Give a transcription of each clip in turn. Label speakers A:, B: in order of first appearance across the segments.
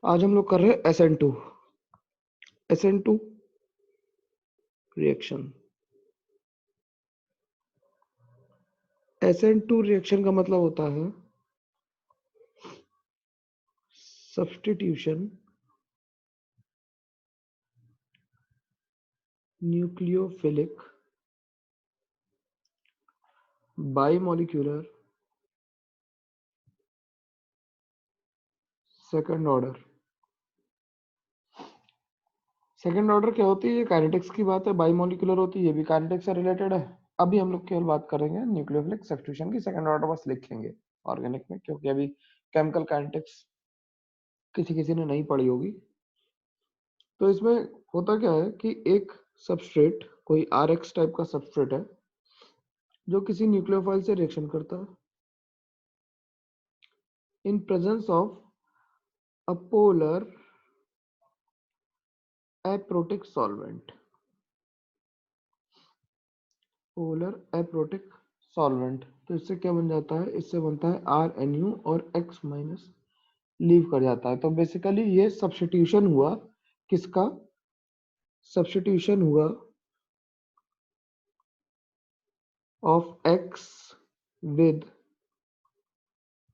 A: आज हम लोग कर रहे हैं SN2 रिएक्शन। SN2 रिएक्शन का मतलब होता है substitution nucleophilic bimolecular second order. Second order क्या होती है? ये काइनेटिक्स की बात है। बाइमोलिक्यूलर होती है, ये भी काइनेटिक्स से रिलेटेड है। अभी हम लोग केवल बात करेंगे न्यूक्लियोफिलिक सब्स्टिट्यूशन की। सेकंड ऑर्डर बस लिखेंगे ऑर्गेनिक में, क्योंकि अभी केमिकल काइनेटिक्स किसी किसी ने नहीं पढ़ी होगी। तो इसमें होता क्या है कि एक सबस्ट्रेट, कोई RX टाइप का सबस्ट्रेट है जो किसी न्यूक्लियोफाइल से रिएक्शन करता है in presence of a polar aprotic solvent. Polar aprotic solvent, तो इससे क्या बन जाता है? इससे बनता है RNU और X माइनस लीव कर जाता है। तो बेसिकली ये सब्स्टिट्यूशन हुआ, किसका सब्स्टिट्यूशन हुआ? Of X with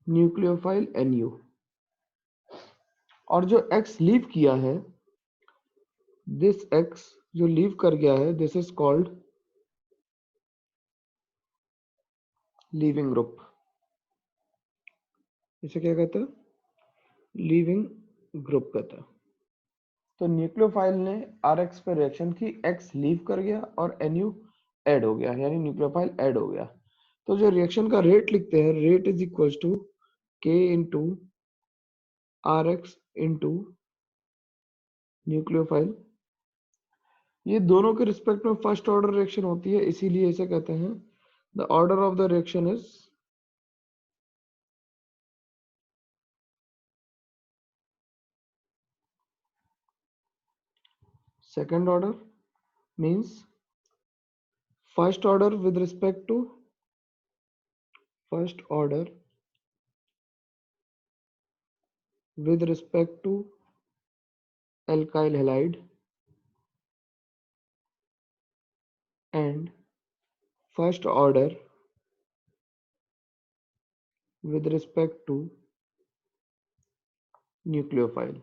A: nucleophile NU। और जो X लीव किया है, दिस X जो लीव कर गया है, this is called leaving group. इसे क्या कहते हैं? लीविंग ग्रुप कहता है। तो न्यूक्लियोफाइल ने RX पे रिएक्शन की, X लीव कर गया और NU ऐड हो गया, यानी न्यूक्लियोफाइल ऐड हो गया। तो जो रिएक्शन का रेट लिखते हैं, rate is equal to K into RX into nucleophile. ये दोनों के रिस्पेक्ट में फर्स्ट ऑर्डर रिएक्शन होती है, इसीलिए इसे कहते हैं the order of the reaction is second order. Means first order with respect to first order with respect to alkyl halide and first order with respect to nucleophile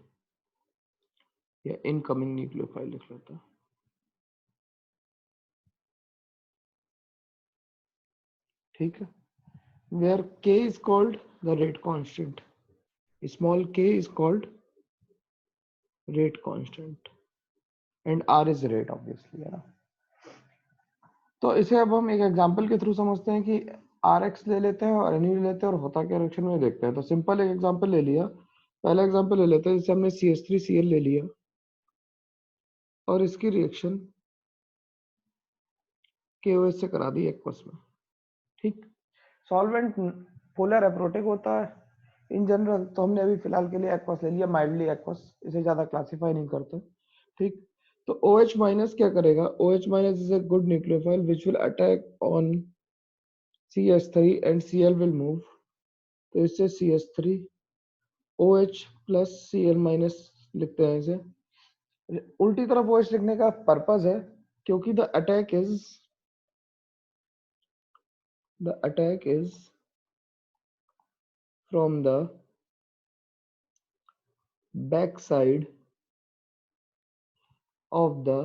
A: या incoming nucleophile लिख लेता है। ठीक है। where K is called the rate constant, small k is called rate constant and R is rate obviously, है ना। तो इसे अब हम एक एग्जांपल के थ्रू समझते हैं कि RX ले लेते हैं और NU ले लेते हैं और होता क्या रिएक्शन में देखते हैं। तो सिंपल एक एग्जांपल ले लिया, पहला एग्जांपल ले लेते हैं, जैसे हमने CH3Cl ले लिया और इसकी रिएक्शन KOH से करा दी एक्वस में। ठीक। सॉल्वेंट पोलर एप्रोटिक होता है इन जनरल, तो हमने अभी फिलहाल के लिए एक्वस ले लिया, माइल्डली एक्वस, इसे ज्यादा क्लासिफाई नहीं करते। ठीक। तो OH माइनस क्या करेगा? OH minus is a good nucleophile which will attack on CH3 and Cl will move. तो इससे CH3 OH plus Cl minus लिखते हैं इसे। उल्टी तरफ OH लिखने का पर्पज है क्योंकि the attack is from the back side of the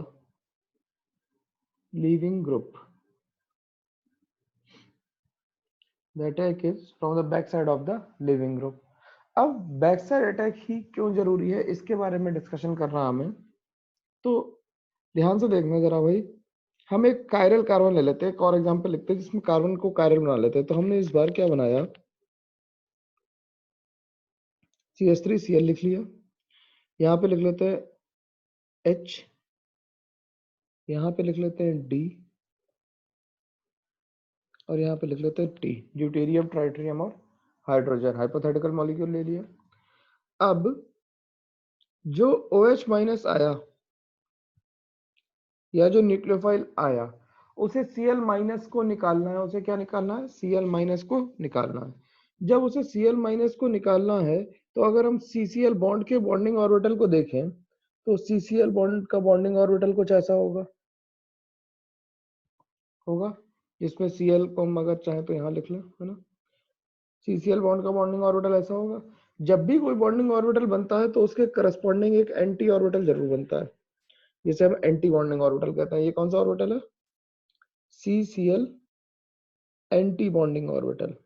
A: leaving group. The attack is from the back side of the leaving group. अब बैक साइड अटैक ही क्यों जरूरी है, इसके बारे में डिस्कशन करना हमें। तो ध्यान से देखना जरा भाई, हम एक कायरल कार्बन ले लेते हैं, एक और एग्जांपल लिखते हैं जिसमें कार्बन को कायरल बना लेते हैं। तो हमने इस बार क्या बनाया? CH3Cl लिख लिया, यहाँ पे लिख लेते हैं H, यहाँ पे लिख लेते हैं D और यहाँ पे लिख लेते हैं T, ड्यूटेरियम, ट्राइटेरियम और हाइड्रोजन, हाइपोथेटिकल मॉलिक्यूल ले लिया। अब जो OH माइनस आया या जो न्यूक्लियोफाइल आया, उसे Cl माइनस को निकालना है। उसे क्या निकालना है? Cl माइनस को निकालना है। जब उसे Cl माइनस को निकालना है तो अगर हम CCl बॉन्ड के बॉन्डिंग ऑर्बिटल को देखें तो CCl बॉन्ड का बॉन्डिंग ऑर्बिटल कुछ ऐसा होगा जिसमें Cl को हम अगर चाहें तो यहाँ लिख लें, है ना। CCl बॉन्ड का बॉन्डिंग ऑर्बिटल ऐसा होगा। जब भी कोई बॉन्डिंग ऑर्बिटल बनता है तो उसके करस्पॉन्डिंग एक एंटी ऑर्बिटल जरूर बनता है, जिसे हम एंटी बॉन्डिंग ऑर्बिटल कहते हैं। ये कौन सा ऑर्बिटल है? CCl anti bonding orbital,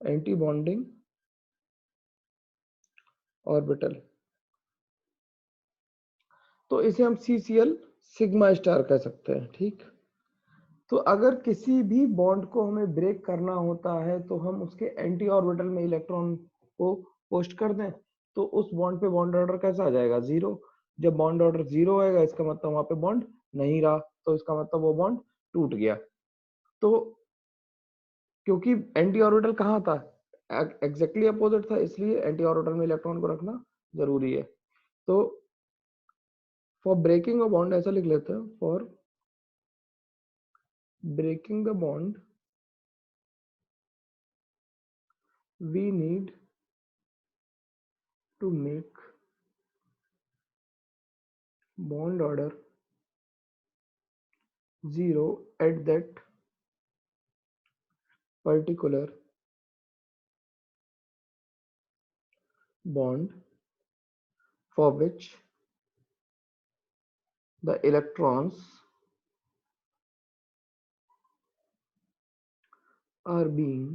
A: anti bonding orbital. तो इसे हम CCl सिग्मा स्टार कह सकते हैं, ठीक। तो अगर किसी भी बॉन्ड को हमें ब्रेक करना होता है तो हम उसके एंटी ऑर्बिटल में इलेक्ट्रॉन को पोस्ट कर दें तो उस बॉन्ड पे बॉन्ड ऑर्डर कैसा आ जाएगा? 0। जब बॉन्ड ऑर्डर 0 आएगा इसका मतलब वहां पे बॉन्ड नहीं रहा, तो इसका मतलब वो बॉन्ड टूट गया। तो क्योंकि एंटी ऑर्बिटल कहाँ था? एग्जैक्टली अपोजिट था, इसलिए एंटी ऑर्बिटल में इलेक्ट्रॉन को रखना जरूरी है। तो फॉर ब्रेकिंग अ बॉन्ड ऐसा लिख लेते हैं, for breaking the bond we need to make bond order 0 at that particular bond for which the electrons are being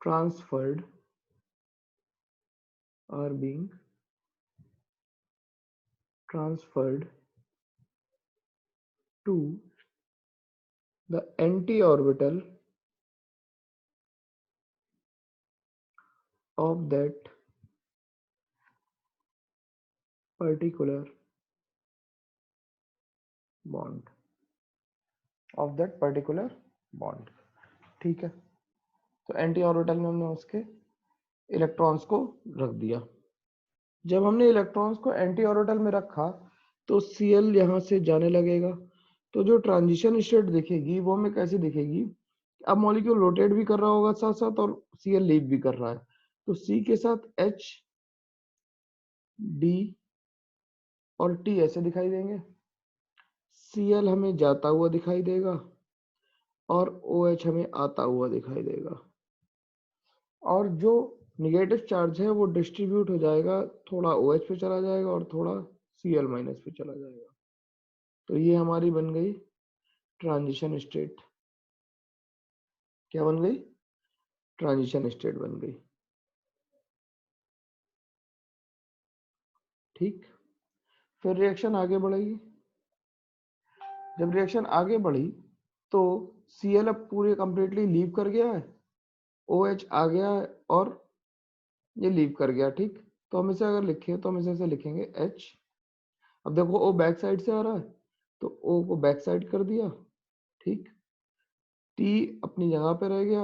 A: transferred to the anti-orbital of that particular bond, ठीक है। तो anti orbital में हमने उसके इलेक्ट्रॉन्स को रख दिया। जब हमने इलेक्ट्रॉन्स को एंटी ऑर्बिटल में रखा तो Cl यहाँ से जाने लगेगा, तो जो ट्रांजिशन स्टेट दिखेगी वो हमें कैसी दिखेगी? अब मॉलिक्यूल रोटेट भी कर रहा होगा साथ साथ और Cl लीव भी कर रहा है, तो C के साथ H, D और T ऐसे दिखाई देंगे। Cl हमें जाता हुआ दिखाई देगा और OH हमें आता हुआ दिखाई देगा, और जो निगेटिव चार्ज है वो डिस्ट्रीब्यूट हो जाएगा, थोड़ा OH पे चला जाएगा और थोड़ा Cl माइनस पे चला जाएगा। तो ये हमारी बन गई ट्रांजिशन स्टेट। क्या बन गई? ट्रांजिशन स्टेट बन गई, ठीक। फिर रिएक्शन आगे बढ़ेगी। जब रिएक्शन आगे बढ़ी तो Cl अब पूरे कंप्लीटली लीव कर गया है, OH आ गया है और ये लीव कर गया, ठीक। तो हम इसे अगर लिखें तो हम इसे ऐसे लिखेंगे H। अब देखो O बैक साइड से आ रहा है तो O को बैक साइड कर दिया, ठीक। T अपनी जगह पे रह गया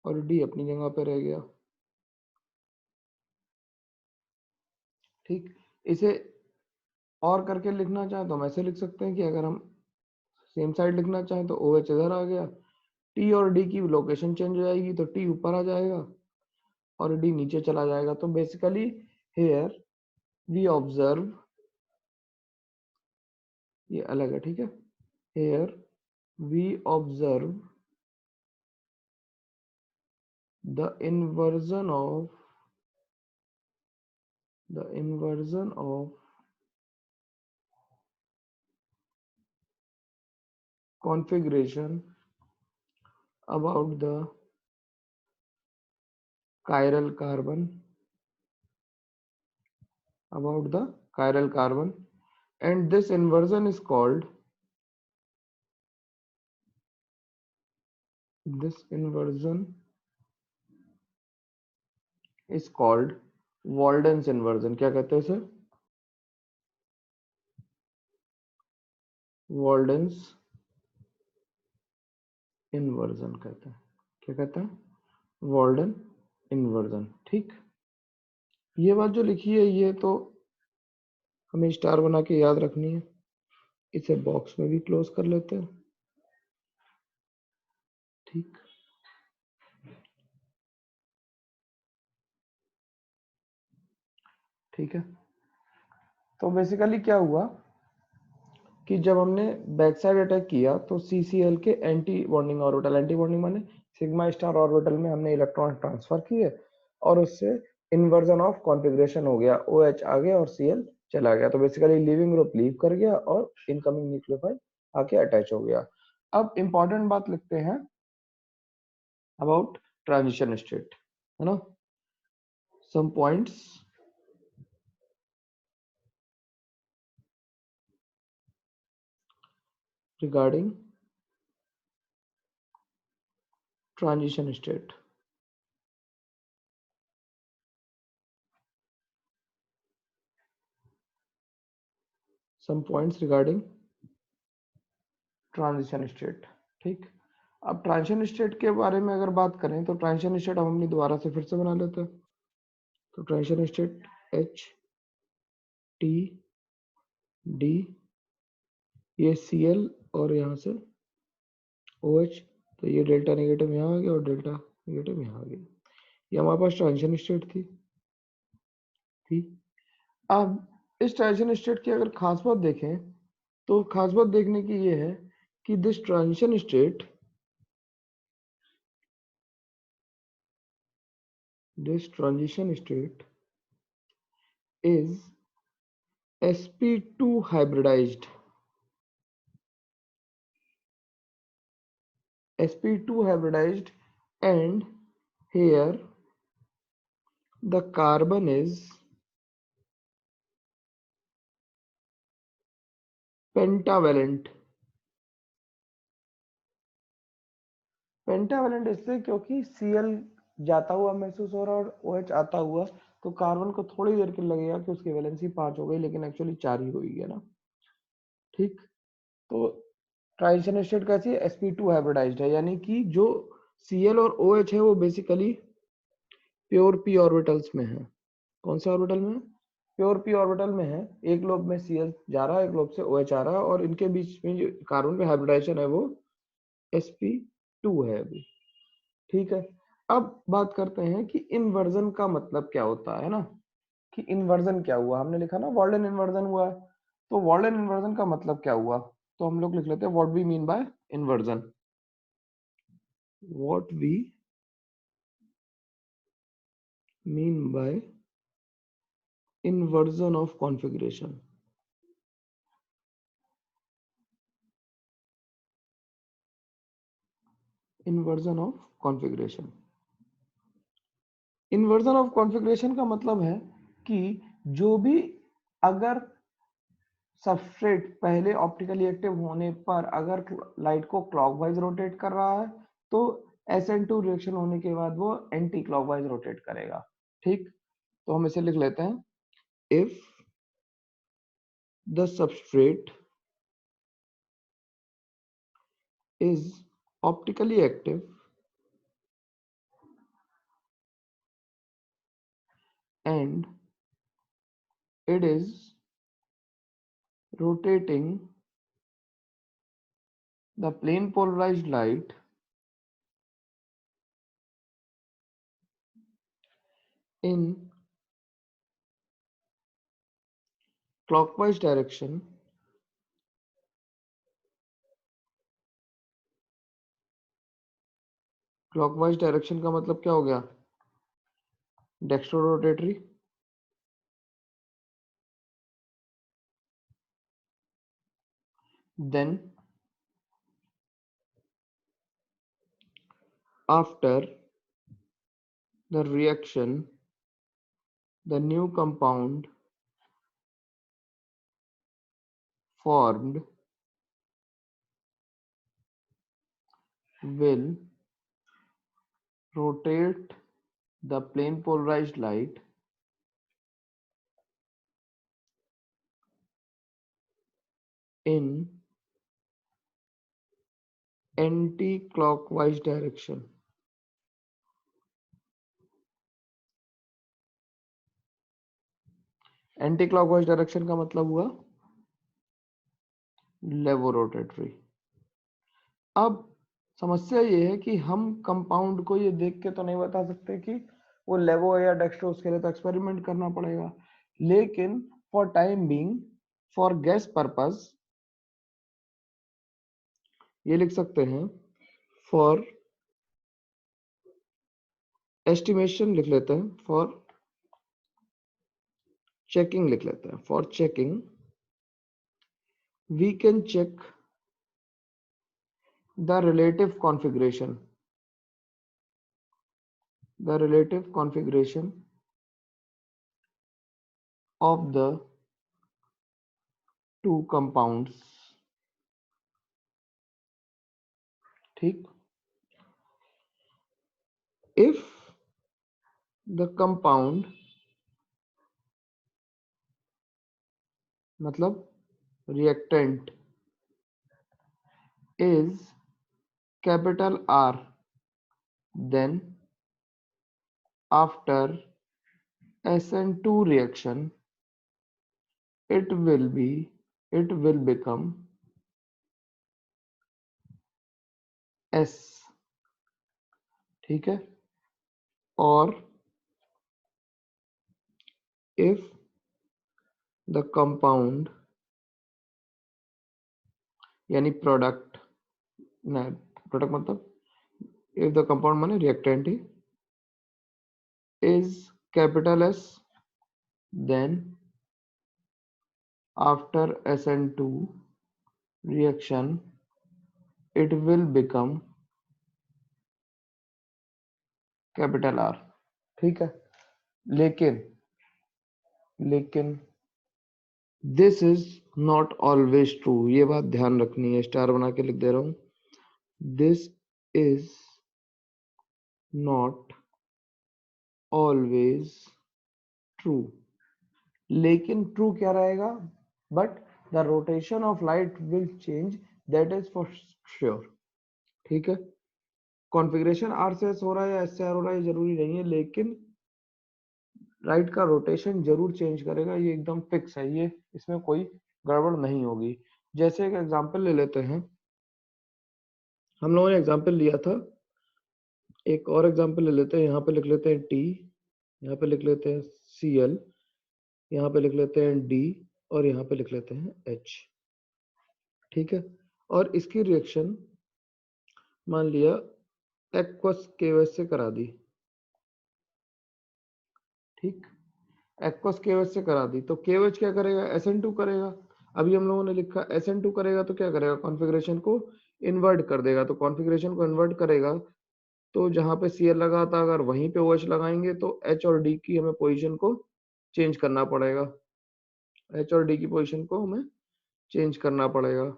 A: और D अपनी जगह पे रह गया, ठीक। इसे और करके लिखना चाहें तो हम ऐसे लिख सकते हैं कि अगर हम सेम साइड लिखना चाहें तो OH इधर आ गया, T और D की लोकेशन चेंज हो जाएगी तो T ऊपर आ जाएगा और D नीचे चला जाएगा। तो बेसिकली हेयर वी ऑब्जर्व, ये अलग है, ठीक है। Here we observe the inversion of configuration about the chiral carbon, and this inversion is called Walden's inversion। क्या कहते हैं इसे? Walden's inversion कहते हैं। क्या कहते हैं? Walden inversion, ठीक। ये बात जो लिखी है ये तो हमें स्टार बना के याद रखनी है। इसे बॉक्स में भी क्लोज कर लेते हैं, ठीक, ठीक है। तो बेसिकली क्या हुआ कि जब हमने बैक साइड अटैक किया तो CCl के एंटी बॉन्डिंग माने सिग्मा स्टार ऑर्बिटल में हमने इलेक्ट्रॉन ट्रांसफर किए और उससे इन्वर्जन ऑफ कॉन्फ़िगरेशन हो गया, OH आ गया और Cl चला गया। तो बेसिकली लीविंग ग्रुप लीव कर गया और इनकमिंग न्यूक्लियोफाइल आके अटैच हो गया। अब इंपॉर्टेंट बात लिखते हैं अबाउट ट्रांजिशन स्टेट, है ना। Some points regarding transition state. Some points regarding transition state. ठीक, अब ट्रांजिशन स्टेट के बारे में अगर बात करें तो ट्रांजिशन स्टेट हम अपनी दोबारा से फिर से बना लेते हैं। तो transition state H T D, ये Cl और यहाँ से OH, तो ये डेल्टा नेगेटिव यहाँ आ गया और डेल्टा नेगेटिव यहाँ आ गया। ये हमारे पास ट्रांजिशन स्टेट थी। अब इस ट्रांजिशन स्टेट की अगर खास बात देखें तो खास बात देखने की ये है कि this transition state is sp2 hybridized, and here the carbon is pentavalent इसलिए क्योंकि Cl जाता हुआ महसूस हो रहा है और OH आता हुआ, तो कार्बन को थोड़ी देर के लगेगा कि उसकी वैलेंसी 5 हो गई, लेकिन एक्चुअली 4 ही हुई है ना। ठीक, तो ट्रांजिशन स्टेट कैसी है, sp2 हाइब्रिडाइज्ड है, यानी कि जो Cl और OH है वो बेसिकली प्योर p ऑर्बिटल्स में है। कौन से ऑर्बिटल में है, प्योर p ऑर्बिटल में है। एक लोब में Cl जा रहा है, एक लोब से OH आ रहा है, और इनके बीच में जो कार्बन पे हाइब्रिडाइजेशन है वो sp2 है अभी। ठीक है, अब बात करते हैं कि इन्वर्जन का मतलब क्या होता है ना, कि इन्वर्जन क्या हुआ। हमने लिखा ना वॉर्डन इन्वर्जन हुआ है, तो वॉर्डन इन्वर्जन का मतलब क्या हुआ, तो हम लोग लिख लेते हैं what we mean by inversion. What we mean by inversion of configuration। inversion of configuration inversion of configuration का मतलब है कि जो भी अगर सबस्ट्रेट पहले ऑप्टिकली एक्टिव होने पर अगर लाइट को क्लॉकवाइज रोटेट कर रहा है तो SN2 रिएक्शन होने के बाद वो एंटी क्लॉकवाइज रोटेट करेगा। ठीक, तो हम इसे लिख लेते हैं, if the substrate is optically active and it is rotating the plane polarized light in clockwise direction, clockwise direction का मतलब क्या हो गया, dextro rotatory, then after the reaction the new compound formed will rotate the plane polarized light in anti-clockwise direction। Anti clockwise direction का मतलब हुआ लेवोरोटेटरी। अब समस्या ये है कि हम कंपाउंड को ये देख के तो नहीं बता सकते कि वो लेवो है या डेक्सट्रोज, के लिए तो एक्सपेरिमेंट करना पड़ेगा। लेकिन for time being, for guess purpose, ये लिख सकते हैं, फॉर एस्टिमेशन लिख लेते हैं, फॉर चेकिंग लिख लेते हैं, for checking we can check the relative configuration of the two compounds। ठीक, if the compound मतलब reactant is capital R, then after SN2 reaction it will become S। ठीक है, और if the compound यानी product, नहीं product मतलब if the compound माने reactant he is capital S, then after SN2 reaction it will become capital R। ठीक है, लेकिन this is not always true, ये बात ध्यान रखनी है, स्टार बना के लिख दे रहा हूं, this is not always true। लेकिन ट्रू क्या रहेगा, but the rotation of light will change, that is for sure. ठीक है, कॉन्फ़िगरेशन आर से एस हो रहा है या एस से आर हो रहा है जरूरी नहीं है, लेकिन लाइट का रोटेशन जरूर चेंज करेगा, ये एकदम फिक्स है, ये इसमें कोई गड़बड़ नहीं होगी। जैसे एक एग्जांपल ले लेते हैं, हम लोगों ने एग्जांपल लिया था, एक और एग्जांपल ले लेते हैं, यहाँ पे लिख लेते हैं टी, यहाँ पे लिख लेते हैं Cl, यहाँ पे लिख लेते हैं D, और यहाँ पे लिख लेते हैं H। ठीक है, और इसकी रिएक्शन मान लिया एक्वस केवस से करा दी। ठीक, एक्वस केवच से करा दी, तो केवच क्या करेगा, SN2 करेगा। अभी हम लोगों ने लिखा SN2 करेगा तो क्या करेगा, कॉन्फ़िगरेशन को इन्वर्ट कर देगा, तो कॉन्फ़िगरेशन को इन्वर्ट करेगा तो जहां पे Cl लगा था अगर वहीं पे OH लगाएंगे तो H और D की हमें पोजीशन को चेंज करना पड़ेगा, H और D की पोजीशन को हमें चेंज करना पड़ेगा।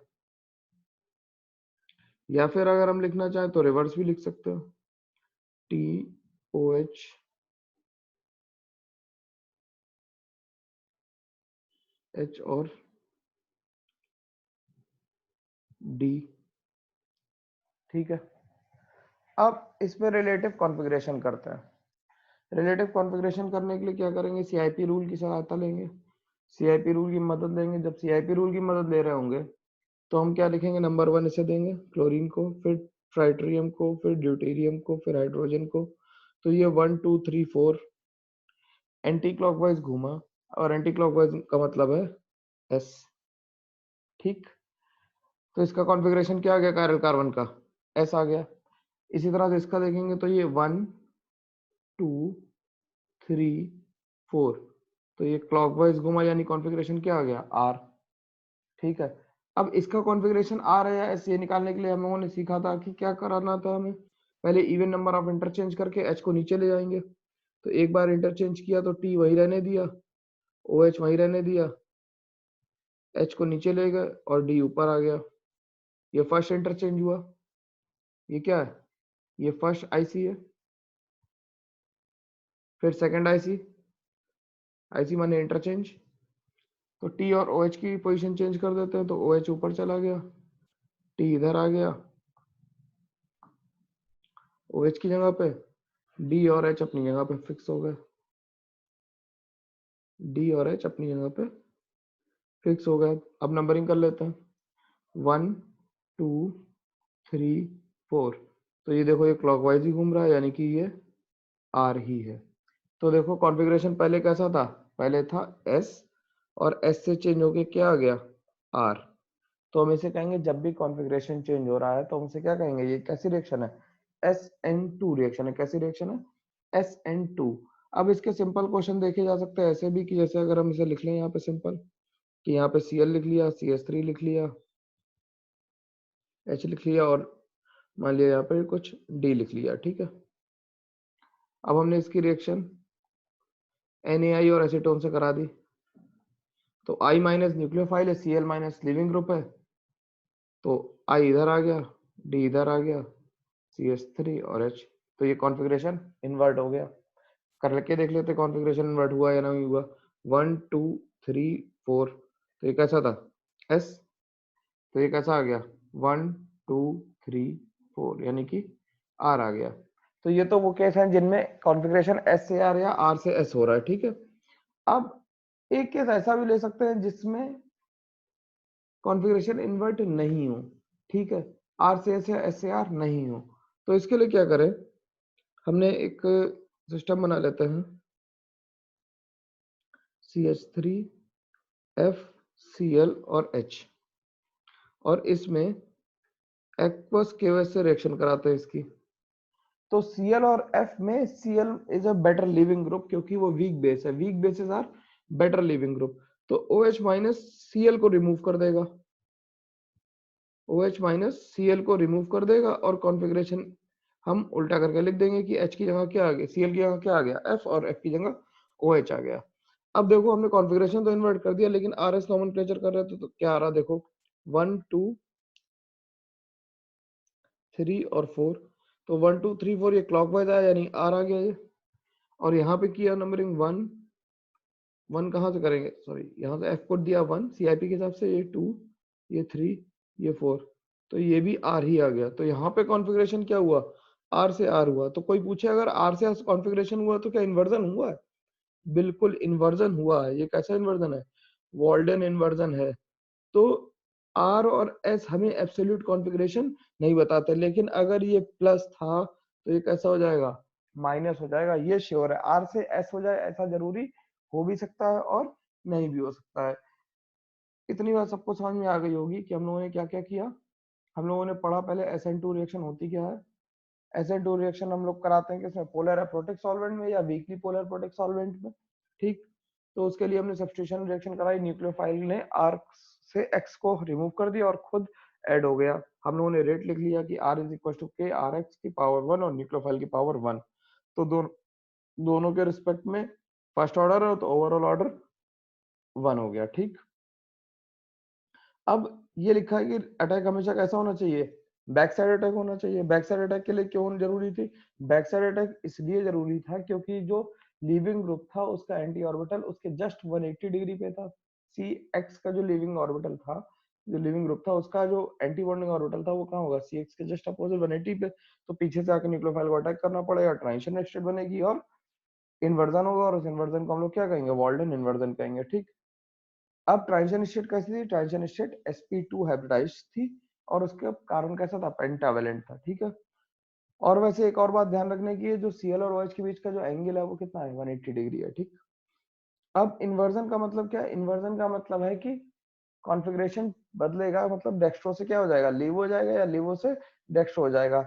A: या फिर अगर हम लिखना चाहें तो रिवर्स भी लिख सकते हो, TOH H और D। ठीक है, अब इस पे रिलेटिव कॉन्फ़िगरेशन करते हैं। रिलेटिव कॉन्फ़िगरेशन करने के लिए क्या करेंगे, CIP रूल की सहायता लेंगे, CIP रूल की मदद लेंगे। जब CIP रूल की मदद ले रहे होंगे तो हम क्या लिखेंगे, नंबर 1 इसे देंगे क्लोरीन को, फिर ट्राइटेरियम को, फिर ड्यूटेरियम को, फिर हाइड्रोजन को। तो ये 1 2 3 4 एंटी क्लॉकवाइज घूमा, और एंटी क्लॉकवाइज का मतलब है S। ठीक, तो इसका कॉन्फ़िगरेशन क्या आ गया, कायरल कार्बन का S आ गया। इसी तरह से इसका देखेंगे तो ये 1 2 3 4, तो ये क्लॉकवाइज घुमा यानी कॉन्फ़िगरेशन क्या आ गया, R। ठीक है, अब इसका कॉन्फ़िगरेशन R है या S, ये निकालने के लिए हम लोगों ने सीखा था कि क्या कराना था हमें, पहले इवन नंबर ऑफ इंटरचेंज करके H को नीचे ले जाएंगे। तो एक बार इंटरचेंज किया तो T वही रहने दिया, OH वही रहने दिया, H को नीचे ले गए और D ऊपर आ गया। ये फर्स्ट इंटरचेंज हुआ, ये क्या है, ये फर्स्ट IC है। फिर सेकंड IC माने इंटरचेंज, तो T और OH की पोजीशन चेंज कर देते हैं, तो OH ऊपर चला गया, T इधर आ गया, OH की जगह पे D और H अपनी जगह पे फिक्स हो गए, D और H अपनी जगह पे फिक्स हो गए। अब नंबरिंग कर लेते हैं, 1 2 3 4। तो ये देखो ये क्लॉकवाइज ही घूम रहा है, यानी कि ये आर ही है। तो देखो कॉन्फ़िगरेशन पहले कैसा था, पहले था एस और एस से चेंज होके क्या आ गया, आर। तो हम इसे कहेंगे जब भी कॉन्फ़िगरेशन चेंज हो रहा है तो हम इसे क्या कहेंगे, ये कैसी रिएक्शन है, SN2 रिएक्शन है। कैसी रिएक्शन है, SN2। अब इसके सिंपल क्वेश्चन देखे जा सकते हैं ऐसे भी कि जैसे अगर हम इसे लिख लें यहाँ पे सिंपल, कि यहाँ पे Cl लिख लिया, CH3 लिख लिया, H लिख लिया और मान लिया यहाँ पे कुछ D लिख लिया, ठीक है। अब हमने इसकी रिएक्शन NaI और एसीटोन से करा दी, तो I माइनस न्यूक्लियोफाइल है, Cl माइनस लिविंग ग्रुप है, तो I इधर आ गया, D इधर आ गया, CH3 और H। तो ये कॉन्फ़िगरेशन इन्वर्ट हो गया। कर लेके देख लेते कॉन्फ़िगरेशन इन्वर्ट हुआ या नहीं हुआ। 1 2 3 4, तो ये कैसा था, S, तो ये कैसा आ गया 1 2 3 4, यानी कि R आ गया। तो ये तो वो केस हैं जिनमें कॉन्फ़िगरेशन S से R या R से S हो रहा है, ठीक है। अब एक केस ऐसा भी ले सकते हैं जिसमें कॉन्फ़िगरेशन इन्वर्ट नहीं हो, ठीक है, R से S या S से R नहीं हो। तो इसके लिए क्या करें, हमने एक सिस्टम बना लेते हैं, CH3 FCl और H, और इसमें एक्वस केवस से रिएक्शन कराते हैं इसकी। तो Cl और F में Cl is a better leaving group क्योंकि वो वीक बेस है, weak bases are better leaving group. तो OH माइनस Cl को रिमूव कर देगा, OH माइनस Cl को रिमूव कर देगा और कॉन्फ़िगरेशन हम उल्टा करके लिख देंगे कि H की जगह क्या आ गया, Cl की जगह क्या आ गया, F, और F की जगह OH आ गया। अब देखो हमने कॉन्फ़िगरेशन तो इन्वर्ट कर दिया, लेकिन RS नॉमेनक्लेचर कर रहे थे तो क्या आ रहा, देखो 1 2 3 और 4, तो 1 2 3 4 ये क्लॉकवाइज आया, यानी R आ गया ये। और यहाँ पे किया नंबरिंग 1 1 कहाँ से करेंगे, सॉरी यहाँ से F कोड दिया 1 CIP के हिसाब से, ये 2 ये 3 ये 4, तो ये भी R ही आ गया। तो यहाँ पे कॉन्फ़िगरेशन क्या हुआ, R से R हुआ। तो कोई पूछे अगर R से R कॉन्फ़िगरेशन हुआ तो क्या इन्वर्जन हुआ है, बिल्कुल इन्वर्जन हुआ है। ये कैसा इन्वर्जन है, वॉल्डन इन्वर्जन है। तो R और S हमें एब्सोल्यूट कॉन्फ़िगरेशन नहीं बताते, लेकिन अगर ये प्लस था तो ये कैसा हो जाएगा, माइनस हो जाएगा, ये श्योर है। R से S हो जाए ऐसा जरूरी हो भी सकता है और नहीं भी हो सकता है। इतनी बात सबको समझ में आ गई होगी कि हम लोगों ने क्या क्या किया। हम लोगों ने पढ़ा पहले SN2 रिएक्शन होती क्या है। SN2 रिएक्शन हम लोग कराते हैं किसमें, पोलर अप्रोटिक सॉल्वेंट में या वीकली पोलर अप्रोटिक सॉल्वेंट में, ठीक। तो उसके लिए हमने सब्स्टिट्यूशन रिएक्शन कराई, न्यूक्लियोफाइल ने R से X को रिमूव कर दिया और खुद ऐड हो गया। हम लोगों ने रेट लिख लिया कि R is equal to K RX की पावर 1 और न्यूक्लियोफाइल की पावर 1। तो दोनों के रिस्पेक्ट में फर्स्ट ऑर्डर है तो ओवरऑल ऑर्डर 1 हो गया, ठीक। अब ये लिखा है कि अटैक हमेशा कैसा होना चाहिए, बैक साइड अटैक होना चाहिए। बैक साइड अटैक के लिए क्यों जरूरी थी, बैक साइड अटैक इसलिए जरूरी था क्योंकि जो लीविंग ग्रुप था उसका एंटी ऑर्बिटल उसके जस्ट 180 डिग्री पे था। CX का जो लीविंग ऑर्बिटल था, जो लीविंग ग्रुप था उसका जो एंटी बॉन्डिंग ऑर्बिटल था वो कहाँ होगा, CX के जस्ट अपोजिट 180 पे। तो पीछे से आकर न्यूक्लियोफाइल को अटैक करना पड़ेगा, ट्रांजिशन स्टेट बनेगी और इन्वर्जन होगा, और उस इन्वर्जन को हम लोग क्या कहेंगे, वॉल्डन इन्वर्जन कहेंगे, ठीक। अब ट्रांजिशन स्टेट कैसी थी, ट्रांजिशन स्टेट sp2 हाइब्रिडाइज्ड थी और उसका कार्बन कैसा था, पेंटावेलेंट था, ठीक है। और वैसे एक और बात ध्यान रखने की है, जो Cl और OH के बीच का जो एंगल है वो कितना है, 180 डिग्री है, ठीक। अब इन्वर्जन का मतलब क्या है, इन्वर्जन का मतलब है कि कॉन्फ़िगरेशन बदलेगा, मतलब डेक्स्ट्रो से क्या हो जाएगा, लीवो हो जाएगा, या लीवो से डेक्स्ट्रो हो जाएगा।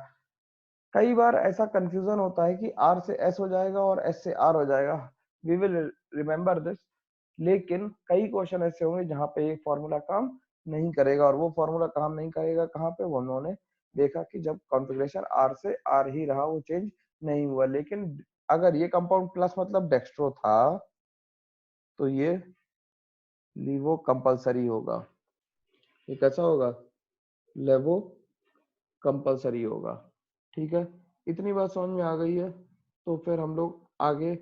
A: कई बार ऐसा कंफ्यूजन होता है कि R से S हो जाएगा और S से R हो जाएगा, वी विल रिमेम्बर दिस। लेकिन कई क्वेश्चन ऐसे होंगे जहां पे ये फॉर्मूला काम नहीं करेगा, और वो फॉर्मूला काम नहीं करेगा कहाँ पे, वो उन्होंने देखा कि जब कॉन्फ़िगरेशन R से R ही रहा, वो चेंज नहीं हुआ। लेकिन अगर ये कंपाउंड प्लस मतलब डेक्स्ट्रो था तो ये लीवो कंपलसरी होगा। ये कैसा होगा, लेवो कंपलसरी होगा, ठीक है। इतनी बात समझ में आ गई है तो फिर हम लोग आगे